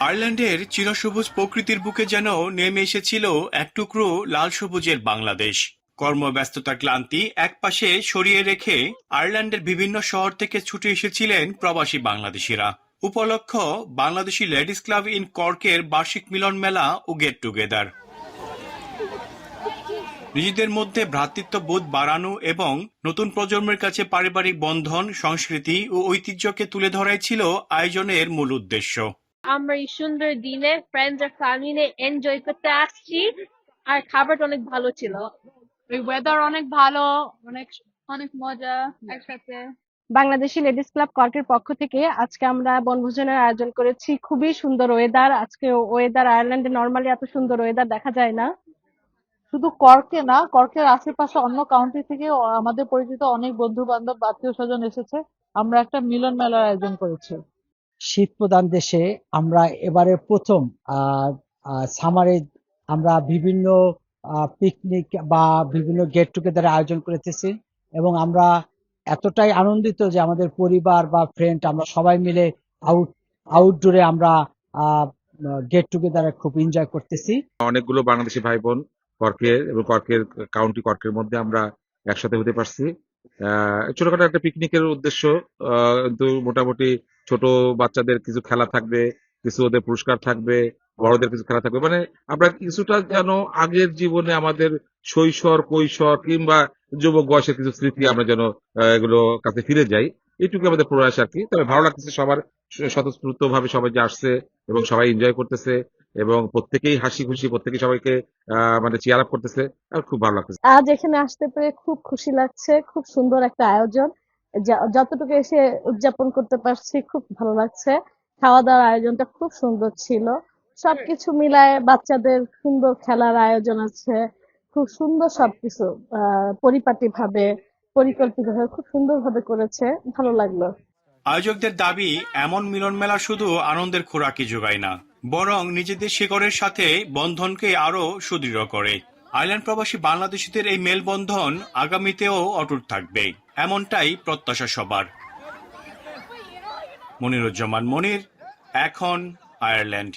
আয়ারল্যান্ডের চিরসবুজ প্রকৃতির বুকে যেন নেমে এসেছিল এক টুকরো লাল সবুজের বাংলাদেশ। কর্মব্যস্ততার ক্লান্তি একপাশে সরিয়ে রেখে আয়ারল্যান্ডের বিভিন্ন শহর থেকে ছুটে এসেছিলেন প্রবাসী বাংলাদেশিরা। উপলক্ষ বাংলাদেশি লেডিস ক্লাব ইন কর্কের বার্ষিক মিলন মেলা ও গেট টুগেদার। নিজেদের মধ্যে ভ্রাতৃত্ববোধ বাড়ানো এবং নতুন প্রজন্মের কাছে পারিবারিক বন্ধন, সংস্কৃতি ও ঐতিহ্যকে তুলে ধরাই ছিল আয়োজনের মূল উদ্দেশ্য। আমরা এই সুন্দর দিনে ফ্রেন্ডস আর ফ্যামিলি এনজয় করতে আসছি, আর খাবারটা অনেক ভালো ছিল। ওই ওয়েদার অনেক ভালো, অনেক অনেক মজা একসাথে। বাংলাদেশি লেডিস ক্লাব কর্কের পক্ষ থেকে আজকে আমরা বনভোজনের আয়োজন করেছি। খুবই সুন্দর ওয়েদার। আজকে ওয়েদার আয়ারল্যান্ডে নরমালি এত সুন্দর ওয়েদার দেখা যায় না। শুধু কর্কে না, কর্কের আশেপাশে অন্য কাউন্টি থেকে আমাদের পরিচিত অনেক বন্ধু বান্ধব আত্মীয় স্বজন এসেছে। আমরা একটা মিলন মেলার আয়োজন করেছি। শীত প্রধান দেশে আমরা এবারে প্রথম সামারে আমরা বিভিন্ন পিকনিক বা বিভিন্ন গেট টুগেদার আয়োজন করতেছি এবং আমরা এতটাই আনন্দিত যে আমাদের পরিবার বা ফ্রেন্ড আমরা সবাই মিলে আউটডোরে আমরা গেট টুগেদারে খুব এনজয় করতেছি। অনেকগুলো বাংলাদেশি ভাই বোন কর্কের এবং কর্কের কাউন্টি কর্কের মধ্যে আমরা একসাথে হতে পারছি। ছোটখাটো একটা পিকনিকের উদ্দেশ্য, কিন্তু মোটামুটি ছোট বাচ্চাদের কিছু খেলা থাকবে, কিছু ওদের পুরস্কার থাকবে, বড়দের কিছু খেলা থাকবে। মানে আমরা কিছুটা যেন আগের জীবনে আমাদের শৈশব, কৈশোর কিংবা যুবক বয়সের কিছু স্মৃতি আমরা যেন এগুলো কাছে ফিরে যাই, এইটুকু আমাদের প্রয়াস আর কি। তবে ভালো লাগতেছে সবার স্বতঃস্ফূর্ত ভাবে সবাই যে আসছে এবং সবাই এনজয় করতেছে এবং প্রত্যেকেই হাসি খুশি, প্রত্যেকেই সবাইকে মানে চিয়ার আপ করতেছে। আর খুব ভালো লাগতেছে। আজ এখানে আসতে পেরে খুব খুশি লাগছে। খুব সুন্দর একটা আয়োজন। যতটুকু এসে উদযাপন করতে পারছি খুব ভালো লাগছে। খাওয়া দাওয়ার আয়োজনটা খুব সুন্দর ছিল। সবকিছু মিলায় বাচ্চাদের সুন্দর খেলার আয়োজন আছে। খুব সুন্দর সবকিছু পরিপাটি ভাবে, পরিকল্পিত ভাবে খুব সুন্দর ভাবে করেছে। ভালো লাগলো। আয়োজকদের দাবি, এমন মিলন মেলা শুধু আনন্দের খোরাকই যোগায় না, বরং নিজেদের শিকড়ের সাথে বন্ধনকে আরো সুদৃঢ় করে। আয়ারল্যান্ড প্রবাসী বাংলাদেশিদের এই মেলবন্ধন আগামীতেও অটুট থাকবে, এমনটাই প্রত্যাশা সবার। মনিরুজ্জামান মনির, এখন আয়ারল্যান্ড।